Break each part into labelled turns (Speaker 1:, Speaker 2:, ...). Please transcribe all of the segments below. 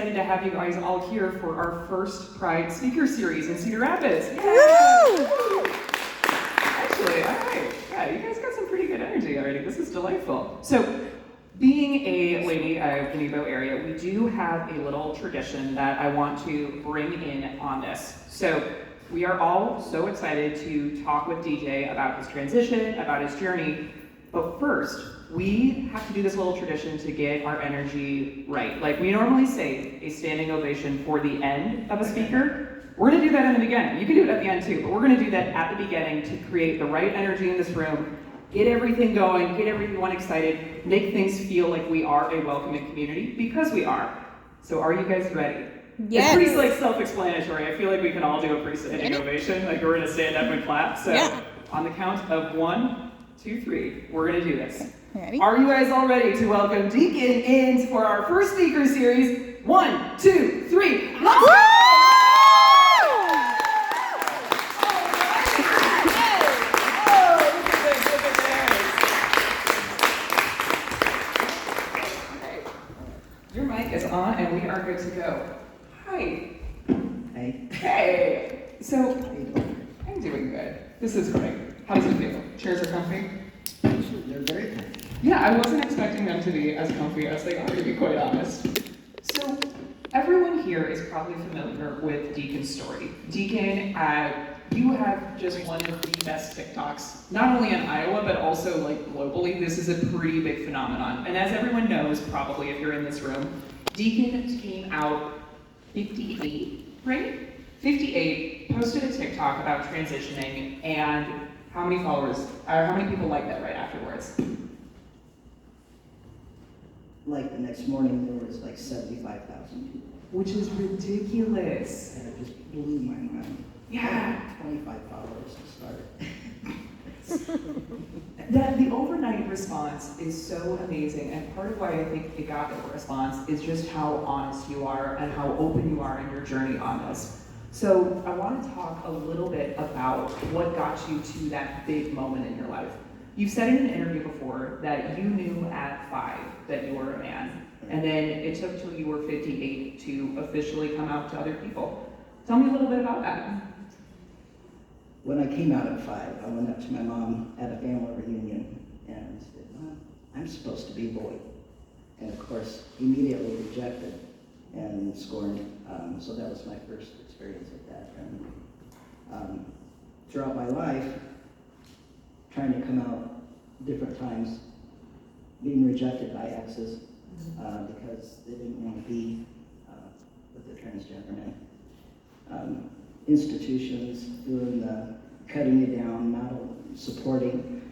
Speaker 1: excited to have you guys all here for our first Pride speaker series in Cedar Rapids. Yay! Actually, all right. Yeah, you guys got some pretty good energy already. This is delightful. So, being a lady of the Nebo area, we do have a little tradition that I want to bring in on this. So, we are all so excited to talk with DJ about his transition, about his journey. But first, we have to do this little tradition to get our energy right. Like we normally say a standing ovation for the end of a speaker. We're gonna do that in the beginning. You can do it at the end too, but we're gonna do that at the beginning to create the right energy in this room, get everything going, get everyone excited, make things feel like we are a welcoming community, because we are. So are you guys ready?
Speaker 2: Yes.
Speaker 1: It's pretty self-explanatory. I feel like we can all do a pretty standing ovation, like we're gonna stand up and clap. So on the count of 1, 2, 3, we're gonna do this.
Speaker 2: Ready?
Speaker 1: Are you guys all ready to welcome Deacon in for our first speaker series? 1, 2, 3, let's go! Your mic is on and we are good to go. Hi.
Speaker 3: Hey.
Speaker 1: Hey. So,
Speaker 3: How you doing?
Speaker 1: I'm doing good. This is great. How does it feel? Chairs are comfy?
Speaker 3: They're very comfy.
Speaker 1: Yeah, I wasn't expecting them to be as comfy as they are, to be quite honest. So, everyone here is probably familiar with Deacon's story. Deacon, you have just one of the best TikToks, not only in Iowa, but also like globally. This is a pretty big phenomenon. And as everyone knows, probably if you're in this room, Deacon came out 58, right? 58, posted a TikTok about transitioning, and how many followers, or how many people liked that right afterwards?
Speaker 3: Like the next morning, there was like 75,000 people.
Speaker 1: Which is ridiculous.
Speaker 3: And it just blew my mind.
Speaker 1: Yeah.
Speaker 3: 25 followers to start.
Speaker 1: The overnight response is so amazing, and part of why I think it got the response is just how honest you are and how open you are in your journey on this. So I want to talk a little bit about what got you to that big moment in your life. You've said in an interview before that you knew at 5 that you were a man, and then it took till you were 58 to officially come out to other people. Tell me a little bit about that.
Speaker 3: When I came out at 5, I went up to my mom at a family reunion and said, Mom, I'm supposed to be a boy. And of course, immediately rejected and scorned. So that was my first experience with that. And throughout my life, trying to come out different times, being rejected by exes because they didn't want to be with the transgender man. Institutions doing the cutting you down, not supporting.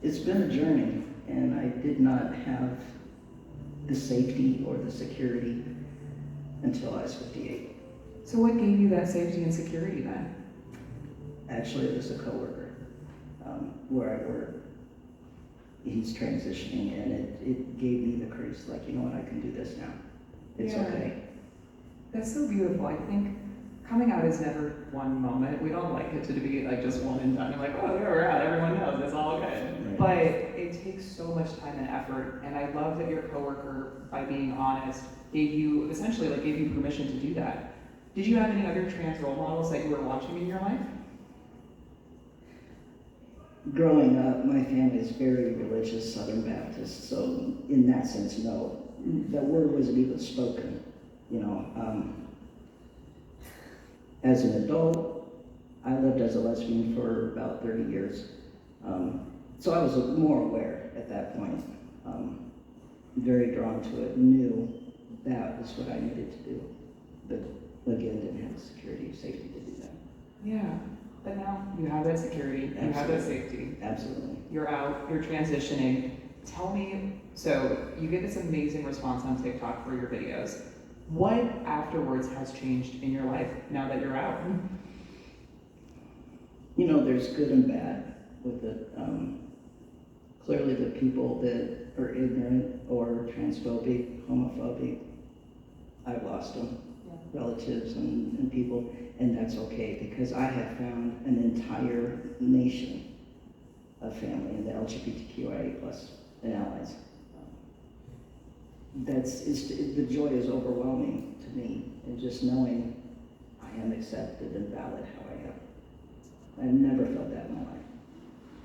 Speaker 3: It's been a journey, and I did not have the safety or the security until I was 58.
Speaker 1: So what gave you that safety and security then?
Speaker 3: Actually, it was a coworker where I work. He's transitioning, and it gave me the courage, like, you know what, I can do this now. It's okay.
Speaker 1: That's so beautiful. I think coming out is never one moment. We don't like it to be like just one and done. You're like, oh, there we're out. Everyone knows it's all okay.
Speaker 3: Right.
Speaker 1: But it takes so much time and effort. And I love that your coworker, by being honest, gave you permission to do that. Did you have any other trans role models that you were watching in your life?
Speaker 3: Growing up, my family is very religious, Southern Baptist, so in that sense, no. The word wasn't even spoken, you know. As an adult, I lived as a lesbian for about 30 years. So I was more aware at that point. Very drawn to it, knew that was what I needed to do. But again, didn't have the security or safety to do that.
Speaker 1: Yeah. But now you have that security, you have that safety.
Speaker 3: Absolutely.
Speaker 1: You're out, you're transitioning. Tell me, so you get this amazing response on TikTok for your videos. What afterwards has changed in your life now that you're out?
Speaker 3: You know, there's good and bad with it. Clearly the people that are ignorant or transphobic, homophobic, I've lost them. Relatives and people, and that's okay, because I have found an entire nation of family in the LGBTQIA+ and allies. the joy is overwhelming to me, and just knowing I am accepted and valid how I am. I've never felt that in my life.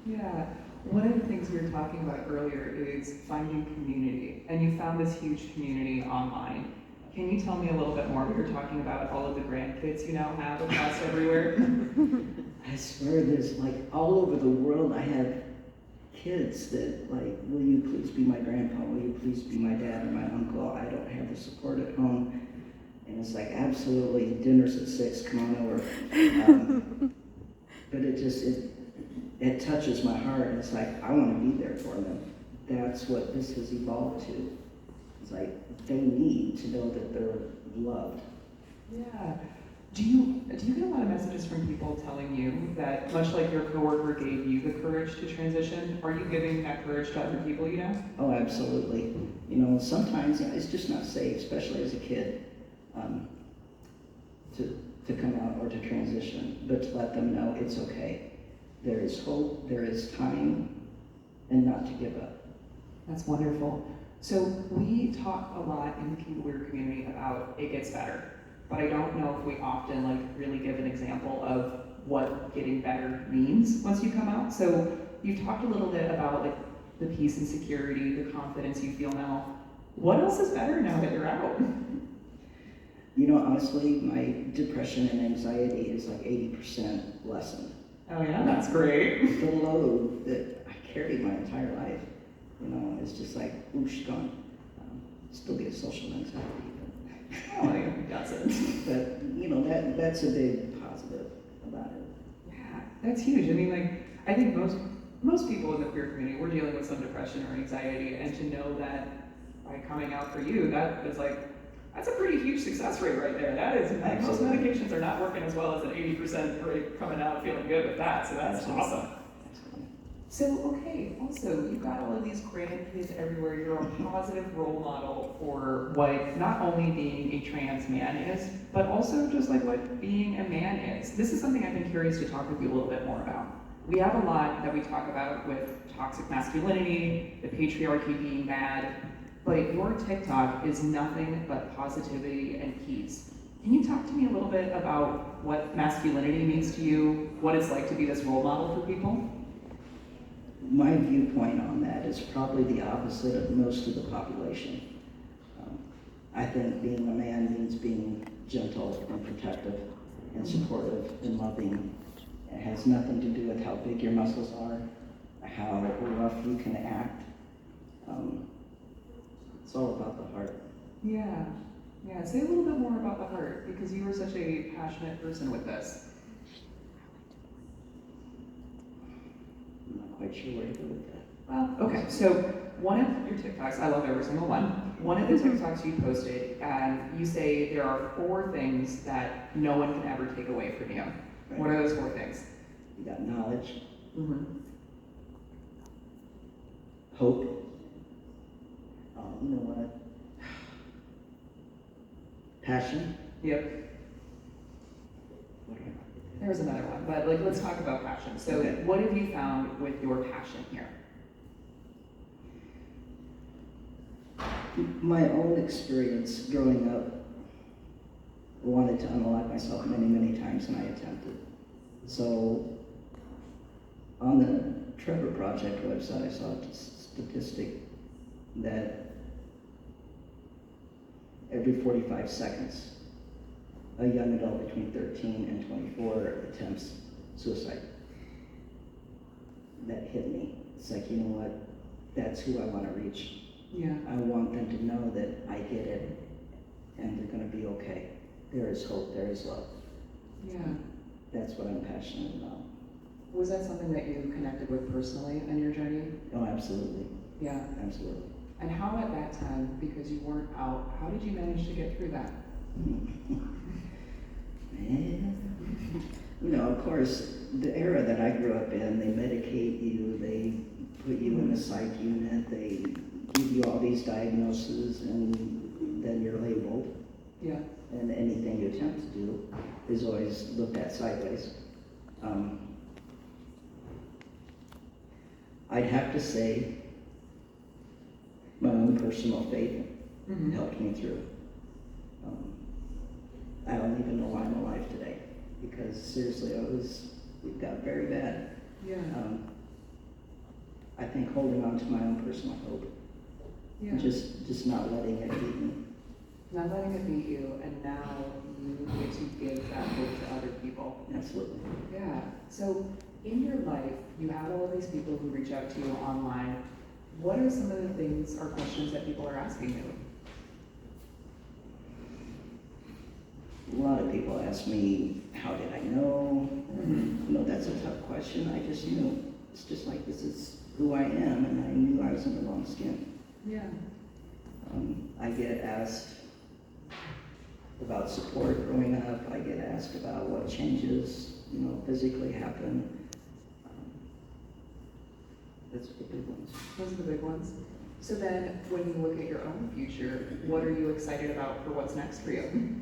Speaker 1: Yeah. One of the things we were talking about earlier is finding community, and you found this huge community online. Can you tell me a little bit more? We were talking about all of the grandkids you now have across everywhere.
Speaker 3: I swear there's like all over the world I have kids that like, will you please be my grandpa? Will you please be my dad or my uncle? I don't have the support at home. And it's like, absolutely, dinner's at 6, come on over. But it touches my heart. It's like, I want to be there for them. That's what this has evolved to. It's like, they need to know that they're loved.
Speaker 1: Yeah. Do you get a lot of messages from people telling you that, much like your coworker gave you the courage to transition, are you giving that courage to other people you know?
Speaker 3: Oh, absolutely. You know, sometimes it's just not safe, especially as a kid, to come out or to transition, but to let them know it's okay. There is hope, there is time, and not to give up.
Speaker 1: That's wonderful. So we talk a lot in the queer community about it gets better, but I don't know if we often really give an example of what getting better means once you come out. So you talked a little bit about the peace and security, the confidence you feel now. What else is better now that you're out?
Speaker 3: You know, honestly, my depression and anxiety is like 80% lessened.
Speaker 1: Oh yeah, that's great.
Speaker 3: The load that I carried my entire life, you know, it's just like, whoosh, gone. Still get social anxiety, but
Speaker 1: Oh, that's it.
Speaker 3: but you know, that's a big positive about it.
Speaker 1: Yeah, that's huge. I mean, I think most people in the queer community, we're dealing with some depression or anxiety, and to know that by coming out for you, that's a pretty huge success rate right there. That is, most medications are not working as well as an 80% rate coming out feeling good with that, so that's awesome. So, okay, also, you've got all of these grandkids everywhere. You're a positive role model for what not only being a trans man is, but also just what being a man is. This is something I've been curious to talk with you a little bit more about. We have a lot that we talk about with toxic masculinity, the patriarchy being bad, but your TikTok is nothing but positivity and peace. Can you talk to me a little bit about what masculinity means to you, what it's like to be this role model for people?
Speaker 3: My viewpoint on that is probably the opposite of most of the population. I think being a man means being gentle and protective and supportive and loving. It has nothing to do with how big your muscles are, how rough you can act. It's all about the heart.
Speaker 1: Yeah. Say a little bit more about the heart, because you were such a passionate person with this.
Speaker 3: I'm not quite sure where to go with that.
Speaker 1: Well, okay, so one of your TikToks, I love every single one. One of the TikToks you posted, you say there are 4 things that no one can ever take away from you.
Speaker 3: Right.
Speaker 1: What are those 4 things?
Speaker 3: You got knowledge,
Speaker 1: Mm-hmm.
Speaker 3: hope, you know what? Passion.
Speaker 1: Yep.
Speaker 3: What do
Speaker 1: There was another one, but let's talk about passion. So
Speaker 3: Okay.
Speaker 1: what have you found with your passion here?
Speaker 3: My own experience growing up, I wanted to unalive myself many, many times, and I attempted. So on the Trevor Project website, I saw a statistic that every 45 seconds, a young adult between 13 and 24 attempts suicide. That hit me. It's like, you know what? That's who I want to reach.
Speaker 1: Yeah.
Speaker 3: I want them to know that I get it and they're going to be okay. There is hope, there is love.
Speaker 1: Yeah.
Speaker 3: That's what I'm passionate about.
Speaker 1: Was that something that you connected with personally on your journey?
Speaker 3: Oh, absolutely.
Speaker 1: Yeah.
Speaker 3: Absolutely.
Speaker 1: And how at that time, because you weren't out, how did you manage to get through that?
Speaker 3: Man. You know, of course, the era that I grew up in, they medicate you, they put you in a psych unit, they give you all these diagnoses, and then you're labeled.
Speaker 1: Yeah.
Speaker 3: And anything you attempt to do is always looked at sideways. I'd have to say my own personal faith
Speaker 1: Mhm.
Speaker 3: helped me through. I don't even know why I'm alive today, because seriously, it got very bad.
Speaker 1: Yeah.
Speaker 3: I think holding on to my own personal hope,
Speaker 1: Yeah.
Speaker 3: and just not letting it beat me.
Speaker 1: Not letting it beat you, and now you get to give that hope to other people.
Speaker 3: Absolutely.
Speaker 1: Yeah. So in your life, you have all of these people who reach out to you online. What are some of the things or questions that people are asking you?
Speaker 3: A lot of people ask me, how did I know?
Speaker 1: Mhm.
Speaker 3: That's a tough question. I just knew. It's just like, this is who I am, and I knew I was in the wrong skin.
Speaker 1: Yeah.
Speaker 3: I get asked about support growing up. I get asked about what changes, physically happen. That's the big ones.
Speaker 1: Those are the big ones. So then, when you look at your own future, what are you excited about for what's next for you?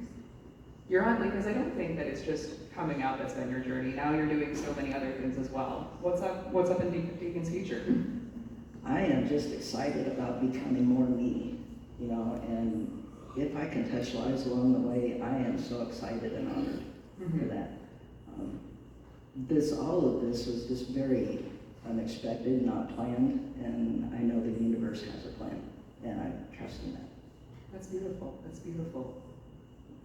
Speaker 1: You're on, because I don't think that it's just coming out that's been your journey. Now you're doing so many other things as well. What's up in Deacon's future?
Speaker 3: I am just excited about becoming more me, and if I can touch lives along the way, I am so excited and honored for that. All of this was just very unexpected, not planned, and I know the universe has a plan, and I trust in that.
Speaker 1: That's beautiful. That's beautiful.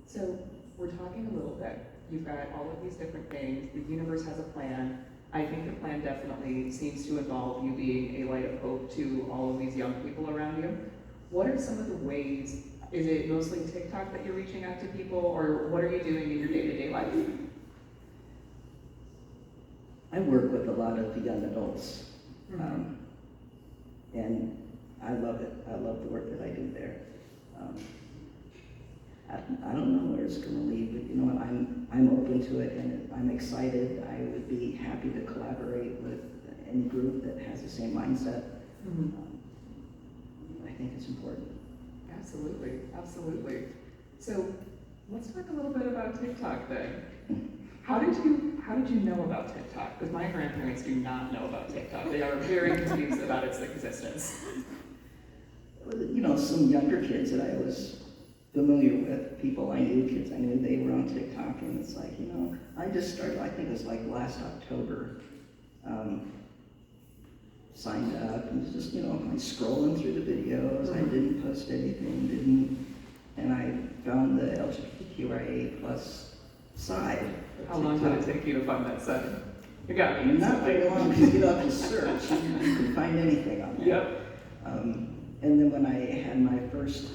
Speaker 1: So we're talking a little bit. You've got all of these different things. The universe has a plan. I think the plan definitely seems to involve you being a light of hope to all of these young people around you. What are some of the ways? Is it mostly TikTok that you're reaching out to people, or what are you doing in your day-to-day life?
Speaker 3: I work with a lot of young adults, and I love it. I love the work that I do there. I don't know where it's going to lead, but you know what? I'm open to it, and I'm excited. I would be happy to collaborate with any group that has the same mindset. I think it's important.
Speaker 1: Absolutely, absolutely. So let's talk a little bit about TikTok then. How did you know about TikTok? Because my grandparents do not know about TikTok. They are very confused about its existence.
Speaker 3: Some younger kids that I was familiar with, people I knew, kids I knew, they were on TikTok, and it's like, I just started, I think it was like last October, signed up, and just, I'm scrolling through the videos. I didn't post anything, and I found the LGBTQIA plus side.
Speaker 1: How long did it take you to find that site? You got me.
Speaker 3: Not very long, because you don't have to search. You can find anything on there.
Speaker 1: Yep.
Speaker 3: And then when I had my first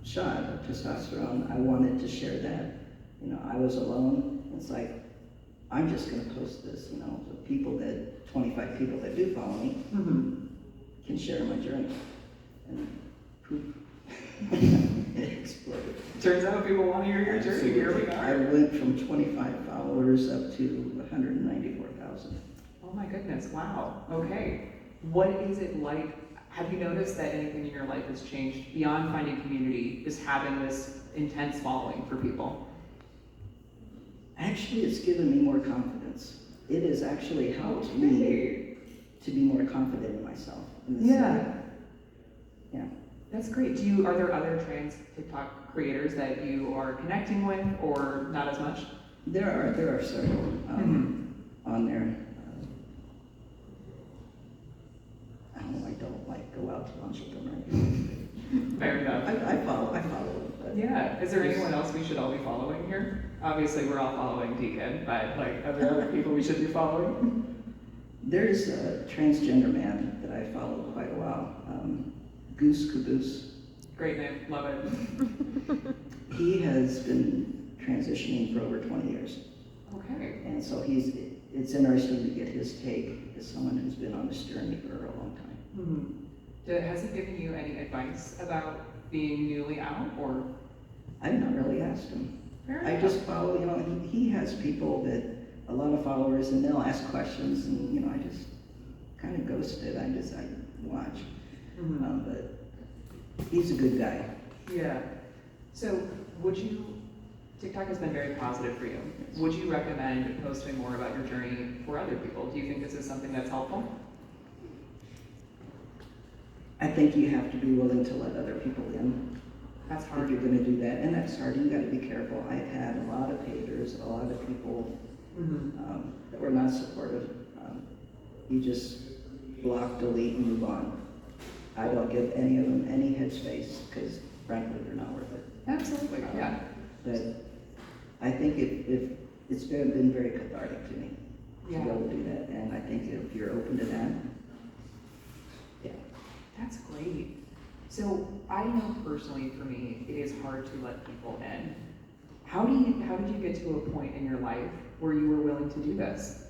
Speaker 3: shot of testosterone, I wanted to share that. I was alone. It's like, I'm just going to post this, so 25 people that do follow me can share my journey. And poof, it exploded.
Speaker 1: Turns out people want to hear your journey. Here we
Speaker 3: I
Speaker 1: are.
Speaker 3: went from 25 followers up to 194,000.
Speaker 1: Oh my goodness, wow. Okay. What is it like? Have you noticed that anything in your life has changed beyond finding community, just having this intense following for people?
Speaker 3: Actually, it's given me more confidence. It has actually helped me to be more confident in myself.
Speaker 1: Yeah.
Speaker 3: Yeah.
Speaker 1: That's great. Are there other trans TikTok creators that you are connecting with, or not as much?
Speaker 3: There are several on there. I don't like go out to lunch with them or anything.
Speaker 1: Fair enough.
Speaker 3: I follow them. But
Speaker 1: Yeah. Is there anyone else we should all be following here? Obviously, we're all following Deacon, but are there other people we should be following?
Speaker 3: There's a transgender man that I followed quite a while, Goose Caboose.
Speaker 1: Great name, love it.
Speaker 3: He has been transitioning for over 20 years.
Speaker 1: Okay.
Speaker 3: And so it's interesting to get his take as someone who's been on this journey for a long time.
Speaker 1: Has he given you any advice about being newly out, or?
Speaker 3: I've not really asked him.
Speaker 1: Fair
Speaker 3: I
Speaker 1: enough.
Speaker 3: just follow, he has people that, a lot of followers, and they'll ask questions, and, I just kind of ghost it. I watch. But he's a good guy.
Speaker 1: Yeah. So TikTok has been very positive for you.
Speaker 3: Yes.
Speaker 1: Would you recommend posting more about your journey for other people? Do you think this is something that's helpful?
Speaker 3: I think you have to be willing to let other people in.
Speaker 1: That's
Speaker 3: If
Speaker 1: hard.
Speaker 3: you're gonna do that, and that's hard, you gotta be careful. I've had a lot of haters, a lot of people that were not supportive. You just block, delete, and move on. I don't give any of them any headspace, because frankly, they're not worth it.
Speaker 1: Absolutely, yeah.
Speaker 3: But I think it's been very cathartic to me to
Speaker 1: Yeah.
Speaker 3: be able to do that, and I think if you're open to that, yeah.
Speaker 1: That's great. So I know personally for me, it is hard to let people in. How did you get to a point in your life where you were willing to do this?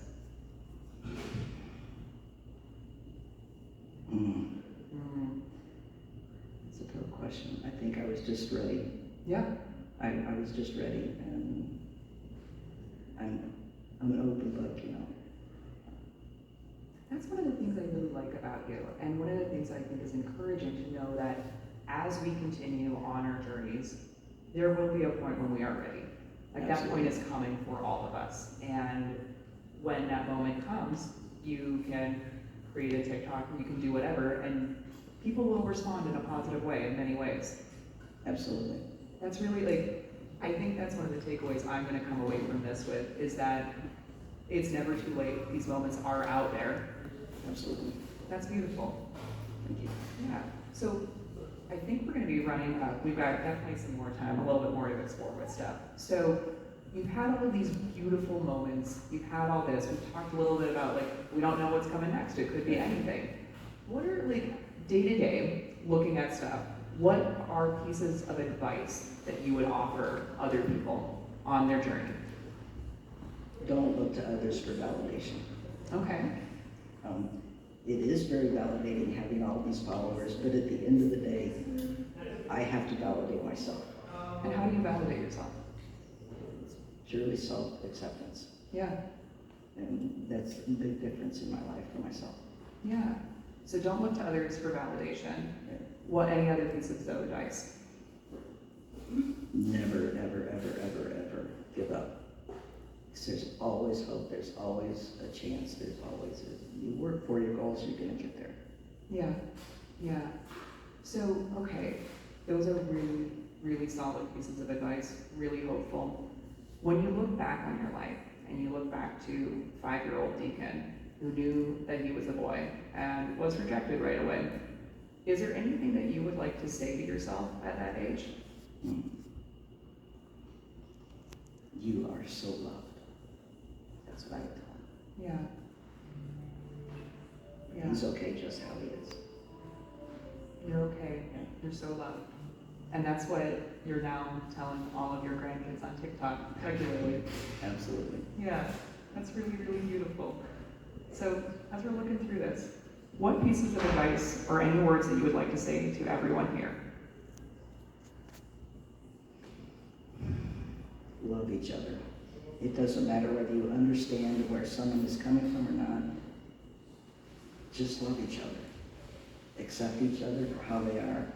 Speaker 3: It's a tough question. I think I was just ready.
Speaker 1: Yeah.
Speaker 3: I was just ready, and I'm an open book, you know.
Speaker 1: That's one of the things I really like about you, and one of the things I think is encouraging to know that as we continue on our journeys, there will be a point when we are ready. Like that point is coming for all of us, and when that moment comes, you can create a TikTok, you can do whatever, and people will respond in a positive way in many ways.
Speaker 3: Absolutely.
Speaker 1: That's really I think that's one of the takeaways I'm gonna come away from this with, is that it's never too late. These moments are out there.
Speaker 3: Absolutely.
Speaker 1: That's beautiful.
Speaker 3: Thank you.
Speaker 1: Yeah, so I think we're gonna be running up, we've got definitely some more time, a little bit more to explore with stuff. So you've had all of these beautiful moments, you've had all this, we've talked a little bit about we don't know what's coming next, it could be anything. What are day to day, looking at stuff, what are pieces of advice that you would offer other people on their journey?
Speaker 3: Don't look to others for validation.
Speaker 1: Okay.
Speaker 3: It is very validating having all these followers, but at the end of the day, I have to validate myself.
Speaker 1: And how do you validate yourself?
Speaker 3: It's purely self-acceptance.
Speaker 1: Yeah.
Speaker 3: And that's a big difference in my life for myself.
Speaker 1: Yeah. So don't look to others for validation. What any other pieces of advice?
Speaker 3: Never, ever, ever, ever, ever give up. Because there's always hope, there's always a chance, you work for your goals, you're gonna get there.
Speaker 1: Yeah, yeah. So, okay, those are really, really solid pieces of advice, really hopeful. When you look back on your life, and you look back to 5-year-old Deacon, who knew that he was a boy, and was rejected right away, is there anything that you would like to say to yourself at that age?
Speaker 3: You are so loved. That's what I would tell him.
Speaker 1: Yeah. Yeah.
Speaker 3: He's okay just how he is.
Speaker 1: You're okay. You're so loved. And that's what you're now telling all of your grandkids on TikTok regularly.
Speaker 3: Absolutely.
Speaker 1: Yeah, that's really, really beautiful. So as we're looking through this, what pieces of advice or any words that you would like to say to everyone here?
Speaker 3: Love each other. It doesn't matter whether you understand where someone is coming from or not. Just love each other. Accept each other for how they are.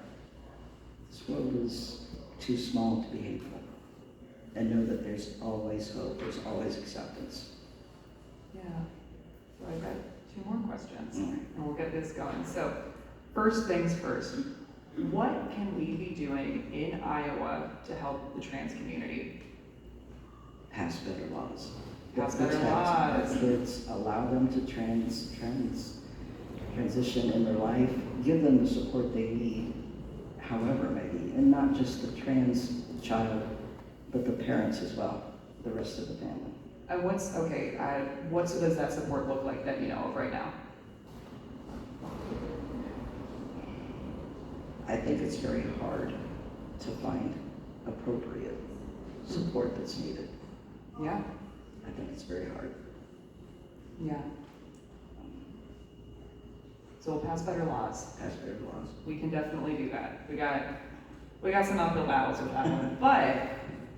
Speaker 3: This world is too small to be hateful. And know that there's always hope, there's always acceptance.
Speaker 1: Yeah, so I've got 2 more questions, and we'll get this going. So, first things first, what can we be doing in Iowa to help the trans community?
Speaker 3: Pass better laws.
Speaker 1: Pass better
Speaker 3: Protect
Speaker 1: laws.
Speaker 3: Kids, allow them to transition in their life, give them the support they need, however it may be, and not just the trans child, but the parents as well, the rest of the family.
Speaker 1: And what does that support look like that you know of right now?
Speaker 3: I think it's very hard to find appropriate support that's needed.
Speaker 1: Yeah,
Speaker 3: I think it's very hard.
Speaker 1: yeah. So we'll pass better laws.
Speaker 3: Pass better laws.
Speaker 1: We can definitely do that. We got some uphill battles with that one, but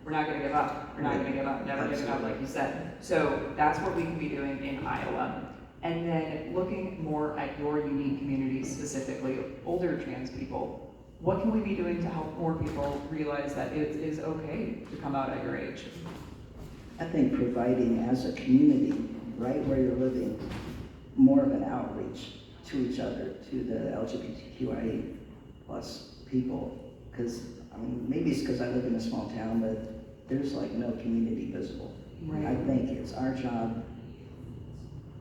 Speaker 1: we're not gonna give up. We're not gonna give up, never giving up, like you said. So that's what we can be doing in Iowa. And then looking more at your unique community, specifically older trans people, what can we be doing to help more people realize that it is okay to come out at your age?
Speaker 3: I think providing as a community, right where you're living, more of an outreach to each other, to the LGBTQIA plus people, because maybe it's because I live in a small town, but there's like no community visible.
Speaker 1: Right.
Speaker 3: I think it's our job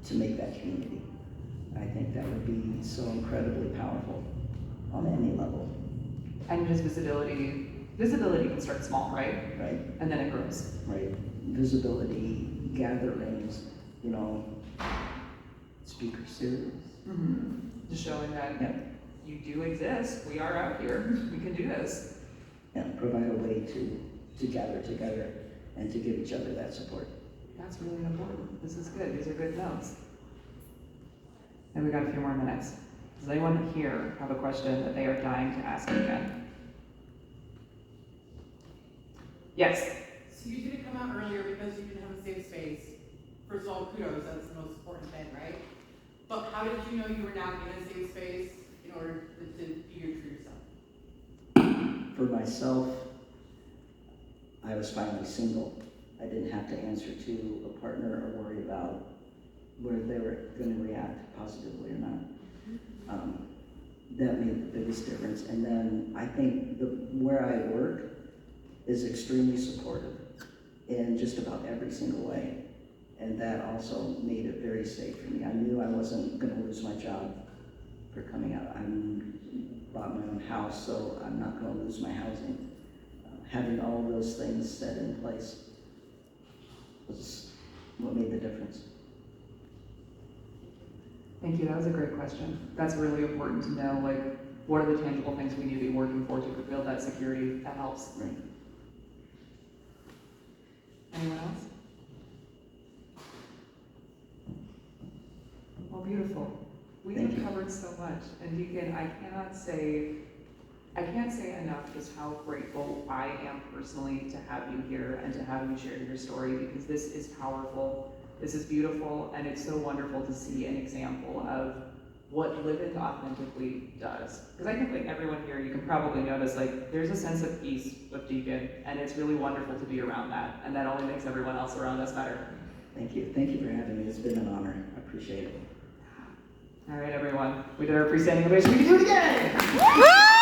Speaker 3: to make that community. I think that would be so incredibly powerful on any level,
Speaker 1: And just visibility can start small, right?
Speaker 3: right?
Speaker 1: And then it grows.
Speaker 3: Right. Visibility, gatherings, speaker series.
Speaker 1: Mm-hmm. Just showing that
Speaker 3: Yeah.
Speaker 1: you do exist, we are out here, we can do this.
Speaker 3: And provide a way to gather together and to give each other that support.
Speaker 1: That's really important. This is good. These are good notes. And we got a few more minutes. Does anyone here have a question that they are dying to ask again? Yes.
Speaker 2: So you didn't come out earlier because you didn't have a safe space. First of all, kudos, that's the most important thing, right? But how did you know you were now in a safe space in order to be your true self?
Speaker 3: For myself, I was finally single. I didn't have to answer to a partner or worry about whether they were going to react positively or not. That made the biggest difference. And then I think where I work is extremely supportive in just about every single way. And that also made it very safe for me. I knew I wasn't going to lose my job for coming out. I bought my own house, so I'm not going to lose my housing. Having all of those things set in place was what made the difference.
Speaker 1: Thank you. That was a great question. That's really important to know, like, what are the tangible things we need to be working for to build that security? That helps.
Speaker 3: Right.
Speaker 1: Anyone else? Well, beautiful. We
Speaker 3: Thank
Speaker 1: have
Speaker 3: you.
Speaker 1: covered so much, and Deacon, I can't say enough just how grateful I am personally to have you here and to have you share your story, because this is powerful, this is beautiful, and it's so wonderful to see an example of what living authentically does. Because I think like everyone here, you can probably notice like there's a sense of peace with Deacon, and it's really wonderful to be around that, and that only makes everyone else around us better.
Speaker 3: Thank you. Thank you for having me. It's been an honor. I appreciate it.
Speaker 1: All right, everyone, we did our freestanding ovation. We can do it again!